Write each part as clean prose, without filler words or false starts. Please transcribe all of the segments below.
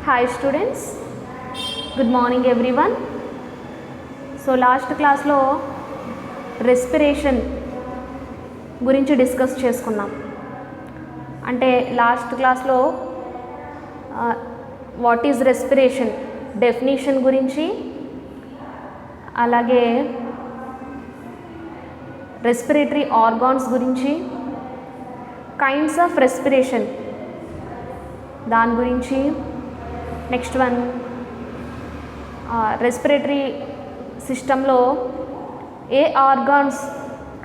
Hi students, good morning everyone. So last class lo respiration గురించి discuss చేసుకున్నాం. అంటే last క్లాస్లో వాట్ ఈజ్ రెస్పిరేషన్ డెఫినేషన్ గురించి, అలాగే రెస్పిరేటరీ ఆర్గాన్స్ గురించి, కైండ్స్ ఆఫ్ రెస్పిరేషన్ దాని గురించి, నెక్స్ట్ వన్ రెస్పిరేటరీ సిస్టంలో ఏ ఆర్గాన్స్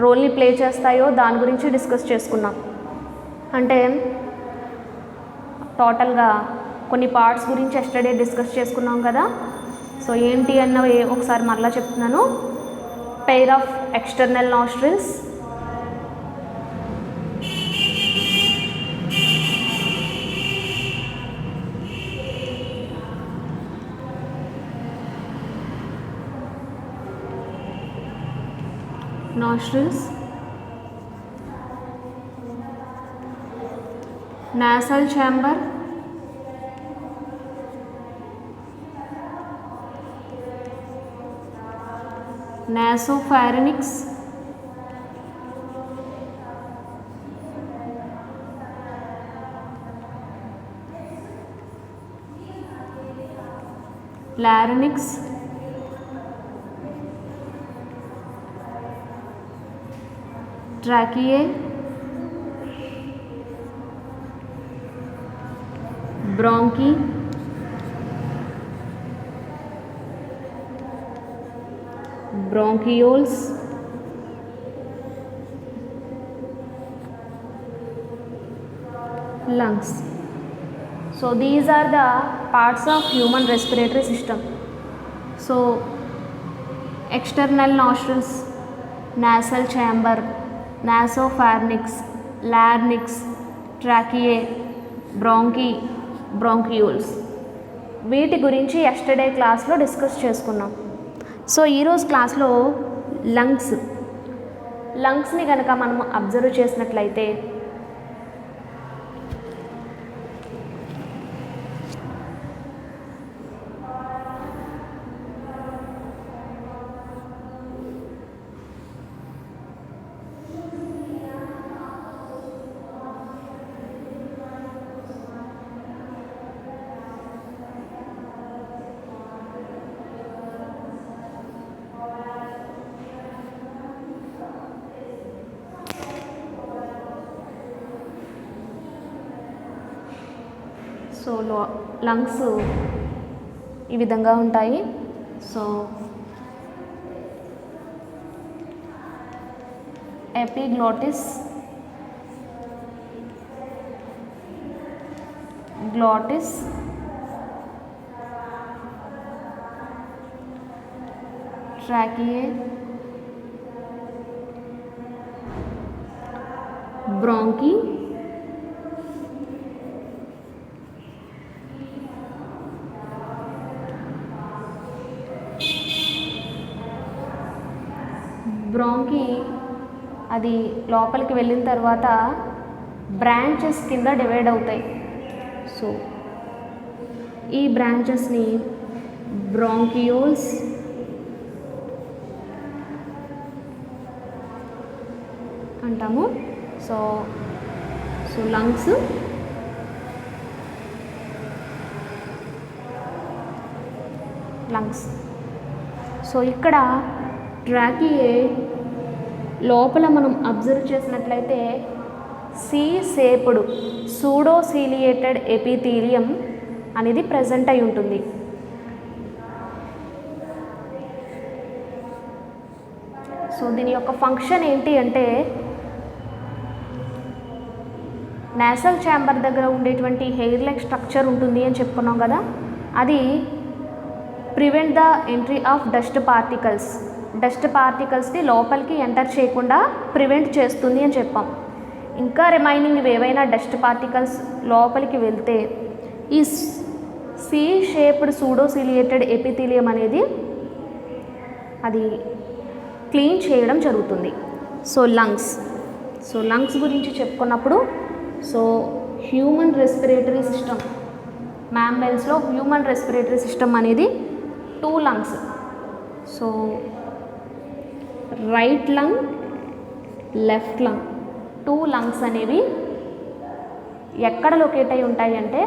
రోల్ని ప్లే చేస్తాయో దాని గురించి డిస్కస్ చేసుకున్నాం. అంటే టోటల్గా కొన్ని పార్ట్స్ గురించి ఎస్టర్డే డిస్కస్ చేసుకున్నాం కదా. సో ఏంటి అన్నవి ఒకసారి మరలా చెప్తున్నాను. Pair of external nostrils, nostrils, nasal chamber, nasopharynx, larynx, tracheae, bronchi, bronchioles, lungs. So these are the parts of human respiratory system. So external nostrils, nasal chamber, nasopharynx, larynx, tracheae, bronchi, bronchioles, వీటి గురించి yesterday క్లాస్లో discuss చేసుకున్నాం. So ఈరోజు క్లాస్లో లంగ్స్ని కనుక మనం observe చేసినట్లయితే so lungs ఈ విధంగా ఉంటాయి. సో ఎపిగ్లోటిస్, గ్లోటిస్, ట్రాకియే, బ్రాంకీ, బ్రాంకీ అది లోపలికి వెళ్ళిన తర్వాత బ్రాంచెస్ కింద డివైడ్ అవుతాయి. సో ఈ బ్రాంచెస్ని బ్రాంకియోల్స్ అంటాము. So lungs. సో ఇక్కడ ట్రాకియే లోపల మనం అబ్జర్వ్ చేసినట్లయితే సి షేప్డ్ సూడోసిలియేటెడ్ ఎపిథీలియం అనేది ప్రజెంట్ అయి ఉంటుంది. సో దీని యొక్క ఫంక్షన్ ఏంటి అంటే నాసల్ ఛాంబర్ దగ్గర ఉండేటువంటి హెయిర్ లైక్ స్ట్రక్చర్ ఉంటుంది అని చెప్పుకున్నాం కదా. అది prevent the entry of dust పార్టికల్స్ని లోపలికి ఎంటర్ చేయకుండా ప్రివెంట్ చేస్తుంది అని చెప్పాం. ఇంకా రిమైనింగ్ ఏవైనా డస్ట్ పార్టికల్స్ లోపలికి వెళ్తే ఈ సి షేప్డ్ సూడోసిలియేటెడ్ ఎపిథీలియం అనేది అది క్లీన్ చేయడం జరుగుతుంది. సో లంగ్స్ గురించి చెప్పుకున్నప్పుడు సో హ్యూమన్ రెస్పిరేటరీ సిస్టమ్ మ్యామ్మల్స్లో హ్యూమన్ రెస్పిరేటరీ సిస్టమ్ అనేది 2 lungs. So right lung, left lung, 2 lungs అనేవి ఎక్కడ లొకేట్ అయి ఉంటాయి అంటే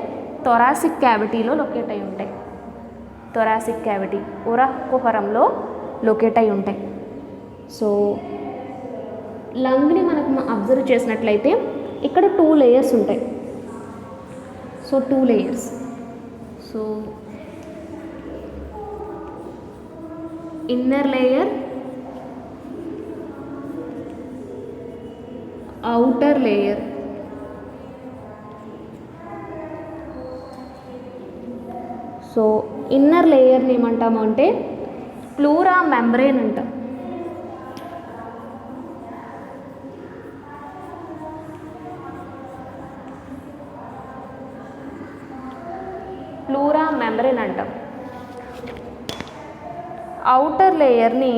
థొరాసిక్ క్యావిటీలో లొకేట్ అయి ఉంటాయి. థొరాసిక్ క్యావిటీ ఉరకుహరంలో లొకేట్ అయి ఉంటాయి. సో లంగ్ని మనకు అబ్జర్వ్ చేసినట్లయితే ఇక్కడ 2 లేయర్స్ ఉంటాయి. So 2 layers. So inner layer, outer layer. So inner లేయర్ని ఏమంటాము అంటే ప్లూరా మెంబ్రేన్ అంటాం. ప్లూరా మెంబ్రేన్ అంటాం. అవుటర్ లేయర్ని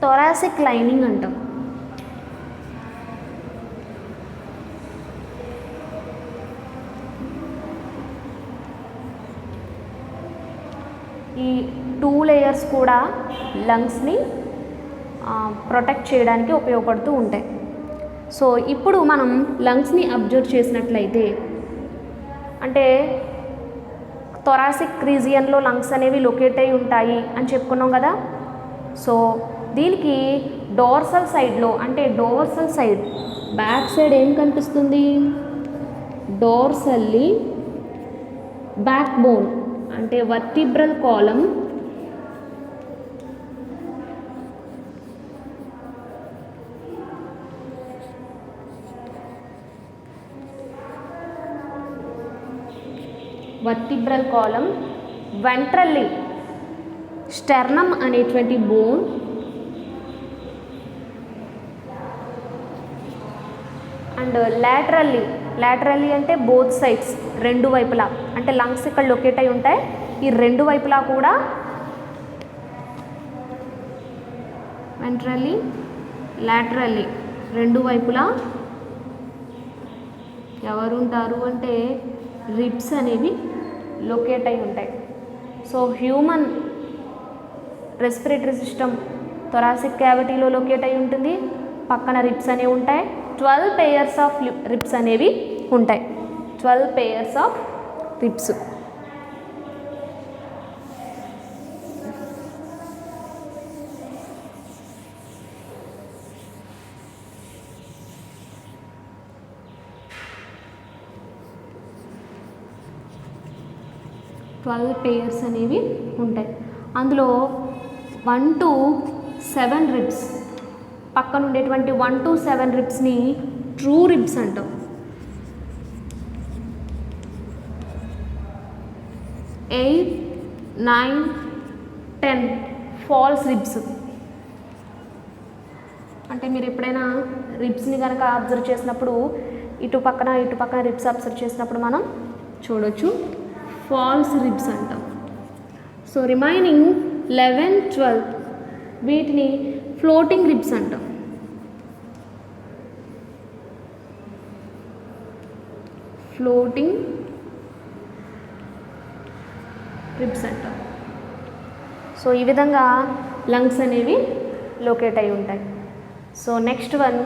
థొరాసిక్ లైనింగ్ అంటాం. ఈ 2 లేయర్స్ కూడా లంగ్స్ని ప్రొటెక్ట్ చేయడానికి ఉపయోగపడుతూ ఉంటాయి. సో ఇప్పుడు మనం లంగ్స్ని అబ్జర్వ్ చేసినట్లయితే అంటే థొరాసిక్ రీజియన్లో లంగ్స్ అనేవి లొకేట్ అయి ఉంటాయి అని చెప్పుకున్నాం కదా. సో దీనికి డోర్సల్ సైడ్లో అంటే డోర్సల్ సైడ్ బ్యాక్ సైడ్ ఏం కనిపిస్తుంది? డోర్సల్లీ బ్యాక్ బోన్ అంటే vertebral column, vertebral column, ventrally sternum అనేటువంటి బోన్, అండ్ లాటరల్లీ అంటే బోత్ సైడ్స్ 2 వైపులా అంటే లంగ్స్ ఇక్కడ లొకేట్ అయి ఉంటాయి. ఈ 2 వైపులా కూడా వెంట్రల్లీ, లాటరల్లీ 2 వైపులా ఎవరుంటారు అంటే రిబ్స్ అనేవి లొకేట్ అయి ఉంటాయి. So human respiratory system thoracic క్యావిటీలో లొకేట్ అయి ఉంటుంది. పక్కన రిబ్స్ అనేవి ఉంటాయి. 12 పేయర్స్ ఆఫ్ రిబ్స్ అనేవి ఉంటాయి. 12 పేయర్స్ ఆఫ్ రిబ్స్. పేయర్స్ అనేవి ఉంటాయి. అందులో 1 to 7 రిబ్స్, పక్కన ఉండేటువంటి 1 to 7 రిబ్స్ని ట్రూ రిబ్స్ అంటాం. 8, 9, 10 ఫాల్స్ రిబ్స్. అంటే మీరు ఎప్పుడైనా రిబ్స్ని కనుక అబ్జర్వ్ చేసినప్పుడు ఇటు పక్కన రిబ్స్ అబ్జర్వ్ చేసినప్పుడు మనం చూడొచ్చు ఫాల్స్ రిబ్స్ అంటాం. సో రిమైనింగ్ 11, 12 వీటిని ఫ్లోటింగ్ రిబ్స్ అంటాం. ఫ్లోటింగ్ రిబ్స్ అంటాం. సో ఈ విధంగా లంగ్స్ అనేవి లొకేట్ అయి ఉంటాయి. So next one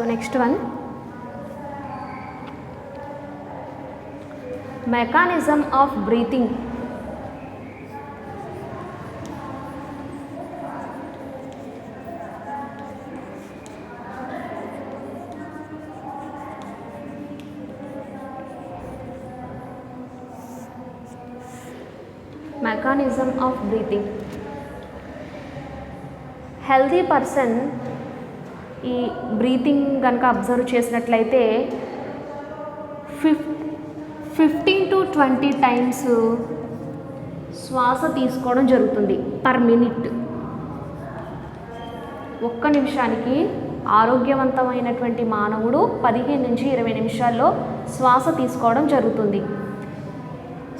next one, mechanism of breathing. Mechanism of breathing. Healthy person ఈ బ్రీతింగ్ కనుక అబ్జర్వ్ చేసినట్లయితే 15 to 20 టైమ్స్ శ్వాస తీసుకోవడం జరుగుతుంది పర్ మినిట్. ఒక్క నిమిషానికి ఆరోగ్యవంతమైనటువంటి మానవుడు 15 నుంచి 20 నిమిషాల్లో శ్వాస తీసుకోవడం జరుగుతుంది.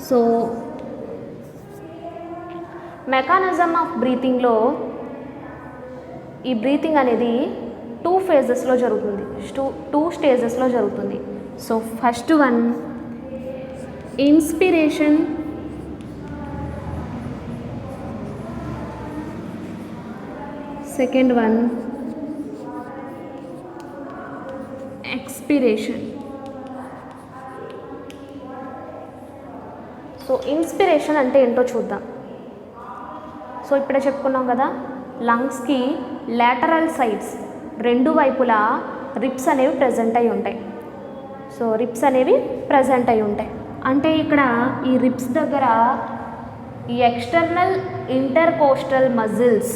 సో మెకానిజం ఆఫ్ బ్రీతింగ్లో ఈ బ్రీతింగ్ అనేది 2 ఫేజెస్లో జరుగుతుంది, 2 స్టేజెస్లో జరుగుతుంది. So first one inspiration, second one expiration. So inspiration అంటే ఏంటో చూద్దాం. సో ఇప్పుడే చెప్పుకున్నాం కదా, లంగ్స్కి లాటరల్ సైడ్స్ 2 వైపులా రిప్స్ అనేవి ప్రజెంట్ అయి ఉంటాయి. సో రిప్స్ అనేవి ప్రజెంట్ అయి ఉంటాయి అంటే ఇక్కడ ఈ రిప్స్ దగ్గర ఈ ఎక్స్టర్నల్ ఇంటర్కోస్టల్ మజిల్స్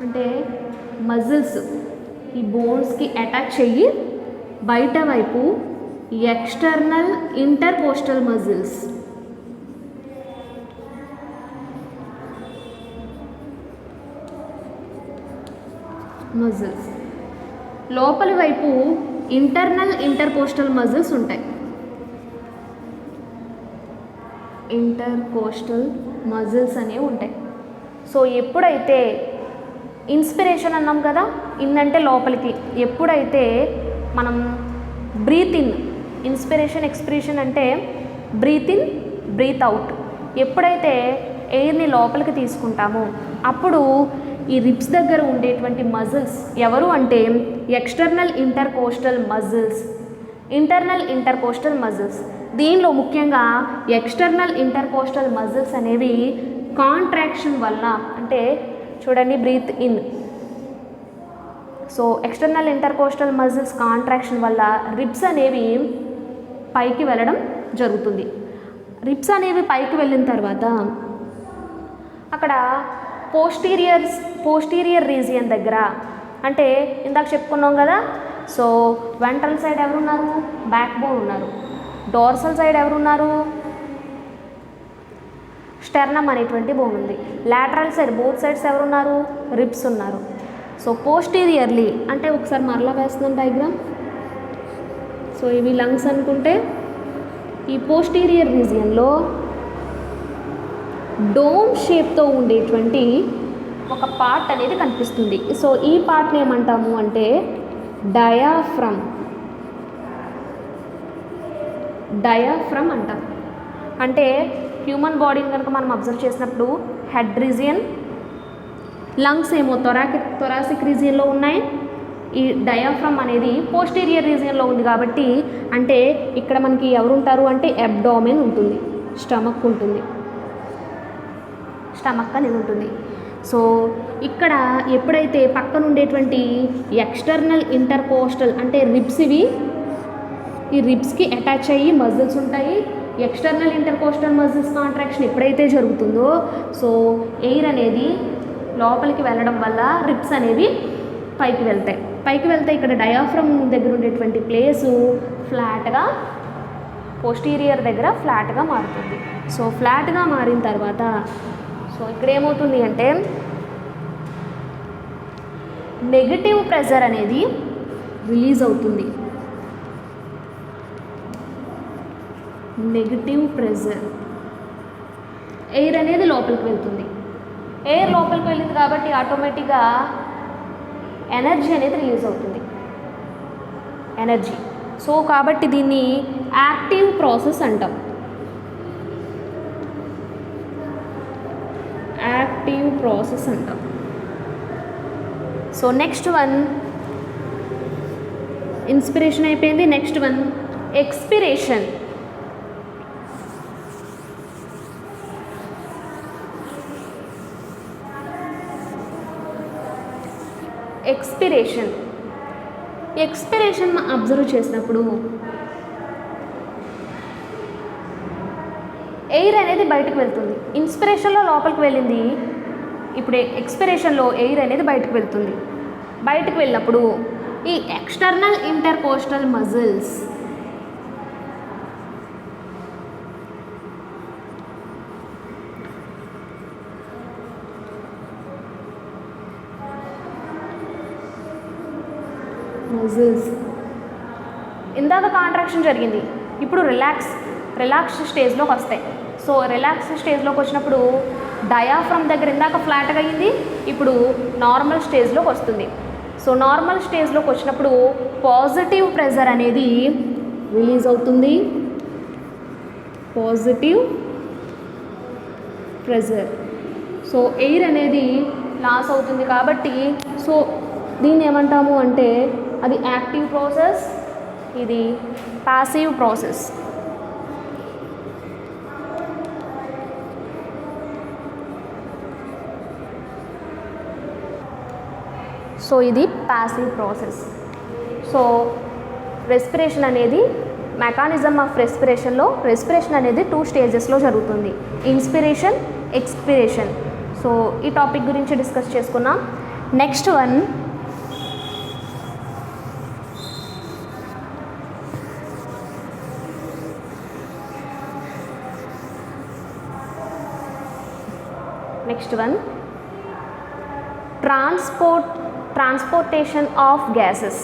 అంటే మజిల్స్ ఈ బోన్స్కి అటాచ్ అయ్యి బయట వైపు ఎక్స్టర్నల్ ఇంటర్కోస్టల్ మజిల్స్ లోపలి వైపు ఇంటర్నల్ ఇంటర్కోస్టల్ మజిల్స్ ఉంటాయి. ఇంటర్కోస్టల్ మజిల్స్ అనేవి ఉంటాయి. సో ఎప్పుడైతే ఇన్స్పిరేషన్ అన్నాం కదా, ఇన్ అంటే లోపలికి, ఎప్పుడైతే మనం బ్రీత్ ఇన్, ఇన్స్పిరేషన్ ఎక్స్పిరేషన్ అంటే బ్రీత్ ఇన్ బ్రీత్ అవుట్, ఎప్పుడైతే ఎయిర్ని లోపలికి తీసుకుంటామో అప్పుడు ఈ రిప్స్ దగ్గర ఉండేటువంటి మజిల్స్ ఎవరు అంటే external intercostal muscles, internal intercostal muscles. దీనిలో ముఖ్యంగా ఎక్స్టర్నల్ ఇంటర్కోస్టల్ మజిల్స్ అనేవి కాంట్రాక్షన్ వల్ల, అంటే చూడండి breathe in, so external intercostal muscles contraction వల్ల రిప్స్ అనేవి పైకి వెళ్ళడం జరుగుతుంది. రిప్స్ అనేవి పైకి వెళ్ళిన తర్వాత అక్కడ పోస్టీరియర్ రీజియన్ దగ్గర, అంటే ఇందాక చెప్పుకున్నాం కదా, సో వెంట్రల్ సైడ్ ఎవరున్నారు, బ్యాక్ బోన్ ఉన్నారు. డోర్సల్ సైడ్ ఎవరున్నారు, స్టెర్నమ్ అనేటువంటి బోన్ ఉంది. లాటరల్ సైడ్ బోత్ సైడ్స్ ఎవరున్నారు, రిప్స్ ఉన్నారు. సో పోస్టీరియర్లీ అంటే ఒకసారి మరలా వేస్తున్నాం డయాగ్రామ్. సో ఇవి లంగ్స్ అనుకుంటే ఈ పోస్టీరియర్ రీజియన్లో డోమ్ షేప్తో ఉండేటువంటి ఒక పార్ట్ అనేది కనిపిస్తుంది. సో ఈ పార్ట్ని ఏమంటాము అంటే డయాఫ్రమ్ అంటాం. అంటే హ్యూమన్ బాడీని కనుక మనం అబ్జర్వ్ చేసినప్పుడు హెడ్ రీజియన్, లంగ్స్ ఏమో థొరాసిక్ రీజియన్లో ఉన్నాయి, ఈ డయాఫ్రమ్ అనేది పోస్టీరియర్ రీజియన్లో ఉంది. కాబట్టి అంటే ఇక్కడ మనకి ఎవరు ఉంటారు అంటే అబ్డామెన్ ఉంటుంది, స్టమక్ అనేది ఉంటుంది. సో ఇక్కడ ఎప్పుడైతే పక్కన ఉండేటువంటి ఎక్స్టర్నల్ ఇంటర్కోస్టల్ అంటే రిబ్స్, ఈ రిబ్స్కి అటాచ్ అయ్యి మజిల్స్ ఉంటాయి. ఎక్స్టర్నల్ ఇంటర్కోస్టల్ మజిల్స్ కాంట్రాక్షన్ ఎప్పుడైతే జరుగుతుందో సో ఎయిర్ అనేది లోపలికి వెళ్ళడం వల్ల రిబ్స్ అనేవి పైకి వెళ్తాయి. ఇక్కడ డయాఫ్రమ్ దగ్గర ఉండేటువంటి ప్లేసు ఫ్లాట్గా, పోస్టీరియర్ దగ్గర ఫ్లాట్గా మారుతుంది. సో ఫ్లాట్గా మారిన తర్వాత సో ఇక్కడ ఏమవుతుంది అంటే నెగటివ్ ప్రెషర్ అనేది రిలీజ్ అవుతుంది. నెగటివ్ ప్రెషర్, ఎయిర్ అనేది లోపలికి వెళ్తుంది. ఎయిర్ లోపలికి వెళ్ళింది కాబట్టి ఆటోమేటిక్గా ఎనర్జీ అనేది రిలీజ్ అవుతుంది, ఎనర్జీ. సో కాబట్టి దీన్ని యాక్టివ్ ప్రాసెస్ అంటాం. సో నెక్స్ట్ వన్ ఇన్స్పిరేషన్ అయిపోయింది. Next one expiration. Expiration observe చేసినప్పుడు ఎయిర్ అనేది బయటకు వెళ్తుంది. ఇన్స్పిరేషన్లో లోపలికి వెళ్ళింది, ఇప్పుడు ఎక్స్పిరేషన్లో ఎయిర్ అనేది బయటకు వెళ్తుంది. బయటకు వెళ్ళినప్పుడు ఈ ఎక్స్టర్నల్ ఇంటర్కోస్టల్ మజిల్స్ ఇందాక కాంట్రాక్షన్ జరిగింది, ఇప్పుడు రిలాక్స్ స్టేజ్లోకి వస్తాయి. సో రిలాక్స్ స్టేజ్లోకి వచ్చినప్పుడు డయాఫ్రమ్ దగ్గర ఇందాక ఫ్లాట్గా అయ్యింది, ఇప్పుడు నార్మల్ స్టేజ్లోకి వస్తుంది. సో నార్మల్ స్టేజ్లోకి వచ్చినప్పుడు పాజిటివ్ ప్రెజర్ అనేది రిలీజ్ అవుతుంది. పాజిటివ్ ప్రెజర్, సో ఎయిర్ అనేది లాస్ అవుతుంది కాబట్టి సో దీన్ని ఏమంటాము అంటే అది యాక్టివ్ ప్రాసెస్, ఇది ప్యాసివ్ ప్రాసెస్. సో ఇది ప్యాసివ్ ప్రాసెస్. సో రెస్పిరేషన్ అనేది మెకానిజం ఆఫ్ రెస్పిరేషన్ అనేది 2 స్టేజెస్లో జరుగుతుంది, ఇన్స్పిరేషన్, ఎక్స్పిరేషన్. సో ఈ టాపిక్ గురించి డిస్కస్ చేసుకున్నాం. Next one transportation of gases.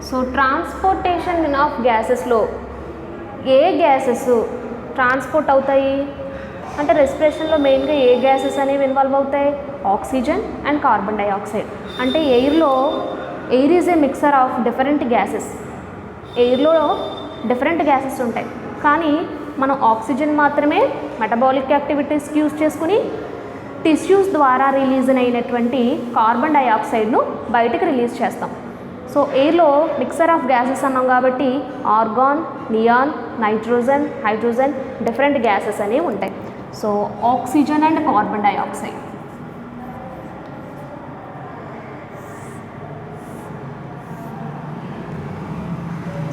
So transportation of గ్యాసెస్లో ఏ గ్యాసెస్ ట్రాన్స్పోర్ట్ అవుతాయి అంటే రెస్పిరేషన్లో మెయిన్గా ఏ గ్యాసెస్ అనేవి ఇన్వాల్వ్ అవుతాయి? Oxygen and carbon dioxide. అంటే air is a mixer of different gases. ఎయిర్లో డిఫరెంట్ గ్యాసెస్ ఉంటాయి, కానీ మనం ఆక్సిజన్ మాత్రమే మెటబాలిక్ యాక్టివిటీస్కి యూజ్ చేసుకుని టిష్యూస్ ద్వారా రిలీజ్ అయినటువంటి కార్బన్ డైఆక్సైడ్ను బయటకు రిలీజ్ చేస్తాం. సో ఎయిర్లో మిక్సర్ ఆఫ్ గ్యాసెస్ అన్నాం కాబట్టి argon, neon, nitrogen, hydrogen different gases అనేవి ఉంటాయి. So oxygen and carbon dioxide.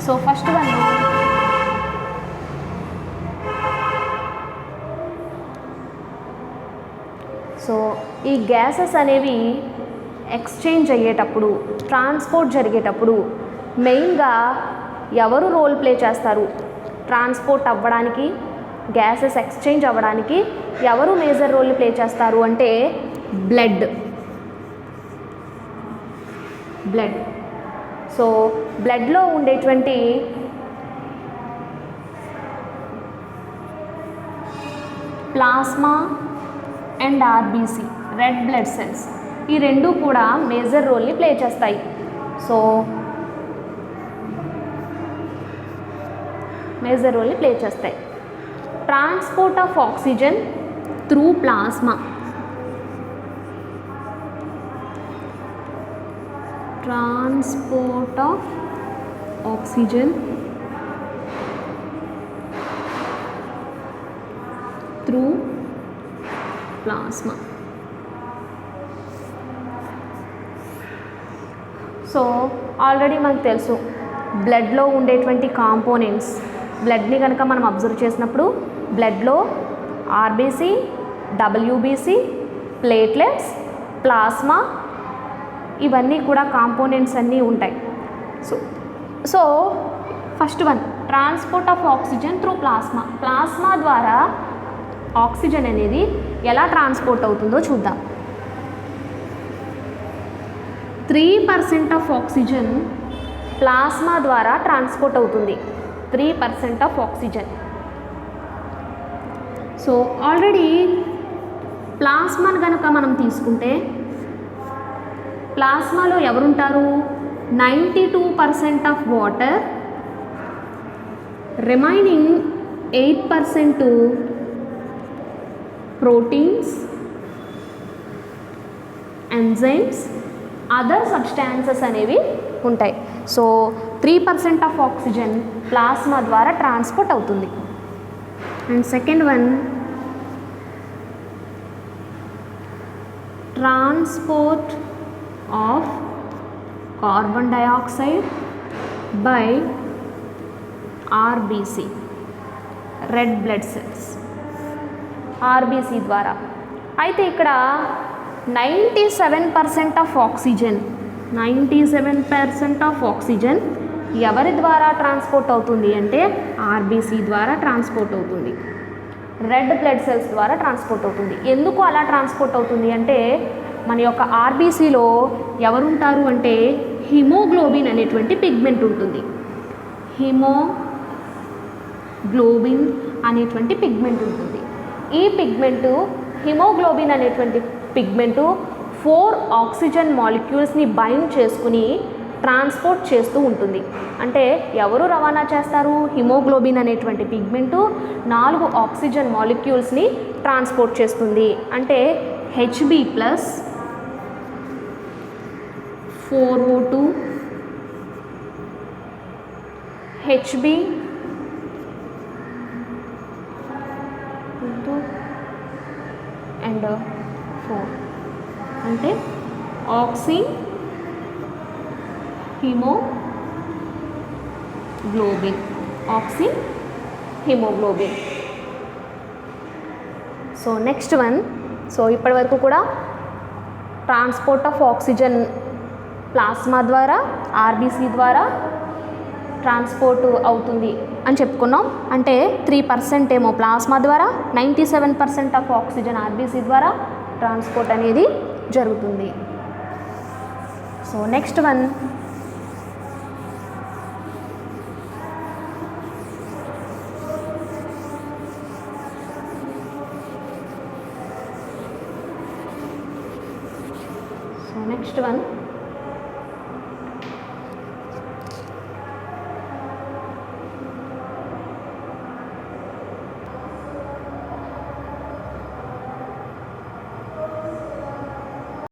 So first one so ఈ గ్యాసెస్ అనేవి ఎక్స్చేంజ్ అయ్యేటప్పుడు, ట్రాన్స్పోర్ట్ జరిగేటప్పుడు మెయిన్గా ఎవరు రోల్ ప్లే చేస్తారు? ట్రాన్స్పోర్ట్ అవ్వడానికి, గ్యాసెస్ ఎక్స్చేంజ్ అవ్వడానికి ఎవరు మేజర్ రోల్ ప్లే చేస్తారు అంటే బ్లడ్. సో బ్లడ్లో ఉండేటువంటి plasma and RBC, red blood cells, ఈ రెండు కూడా మేజర్ రోల్ని ప్లే చేస్తాయి. సో మేజర్ రోల్ని ప్లే చేస్తాయి. Transport of oxygen through plasma. Transport of oxygen through plasma. So already మనకు తెలుసు బ్లడ్లో ఉండేటువంటి కాంపోనెంట్స్. బ్లడ్ని కనుక మనం అబ్జర్వ్ చేసినప్పుడు బ్లడ్లో ఆర్బీసీ, డబ్ల్యూబీసీ, ప్లేట్లెట్స్, ప్లాస్మా ఇవన్నీ కూడా కాంపోనెంట్స్ అన్నీ ఉంటాయి. So first one transport of oxygen through plasma. Plasma ద్వారా ఆక్సిజన్ అనేది ఎలా ట్రాన్స్పోర్ట్ అవుతుందో చూద్దాం. 3% ఆఫ్ ఆక్సిజన్ ప్లాస్మా ద్వారా ట్రాన్స్పోర్ట్ అవుతుంది. 3% ఆఫ్ ఆక్సిజన్. సో ఆల్రెడీ ప్లాస్మాను కనుక మనం తీసుకుంటే ప్లాస్మాలో ఎవరుంటారు? 92% of water, remaining 8% proteins, enzymes, other substances అనేవి ఉంటాయి. సో 3% ఆఫ్ ఆక్సిజన్ ప్లాస్మా ద్వారా ట్రాన్స్పోర్ట్ అవుతుంది. And second one, transport of carbon dioxide by RBC, red blood cells, RBC ద్వారా. అయితే ఇక్కడ 97% ఆఫ్ ఆక్సిజన్, 97% ఆఫ్ ఆక్సిజన్ ఎవరి ద్వారా ట్రాన్స్పోర్ట్ అవుతుంది అంటే ఆర్బీసీ ద్వారా ట్రాన్స్పోర్ట్ అవుతుంది, రెడ్ బ్లడ్ సెల్స్ ద్వారా ట్రాన్స్పోర్ట్ అవుతుంది. ఎందుకు అలా ట్రాన్స్పోర్ట్ అవుతుంది అంటే మన యొక్క ఆర్బీసీలో ఎవరుంటారు అంటే హిమోగ్లోబిన్ అనేటువంటి పిగ్మెంట్ ఉంటుంది. హిమోగ్లోబిన్ అనేటువంటి పిగ్మెంట్ ఉంటుంది. ఈ పిగ్మెంటు, హిమోగ్లోబిన్ అనేటువంటి పిగ్మెంటు 4 ఆక్సిజన్ మాలిక్యూల్స్ని బైండ్ చేసుకుని ట్రాన్స్పోర్ట్ చేస్తూ ఉంటుంది. అంటే ఎవరు రవాణా చేస్తారు? హిమోగ్లోబిన్ అనేటువంటి పిగ్మెంటు 4 ఆక్సిజన్ మాలిక్యూల్స్ని ట్రాన్స్పోర్ట్ చేస్తుంది. అంటే HB plus 4O2 HB and 4 అంటే oxy haemoglobin, oxy haemoglobin. So next one, so ఇప్పటి వరకు కూడా ట్రాన్స్పోర్ట్ ఆఫ్ ఆక్సిజన్ ప్లాస్మా ద్వారా, ఆర్బీసీ ద్వారా ట్రాన్స్పోర్ట్ అవుతుంది అని చెప్పుకున్నాం. అంటే 3% ఏమో ప్లాస్మా ద్వారా, 97% ఆఫ్ ఆక్సిజన్ ఆర్బీసీ ద్వారా ట్రాన్స్పోర్ట్ అనేది జరుగుతుంది. So next one, next one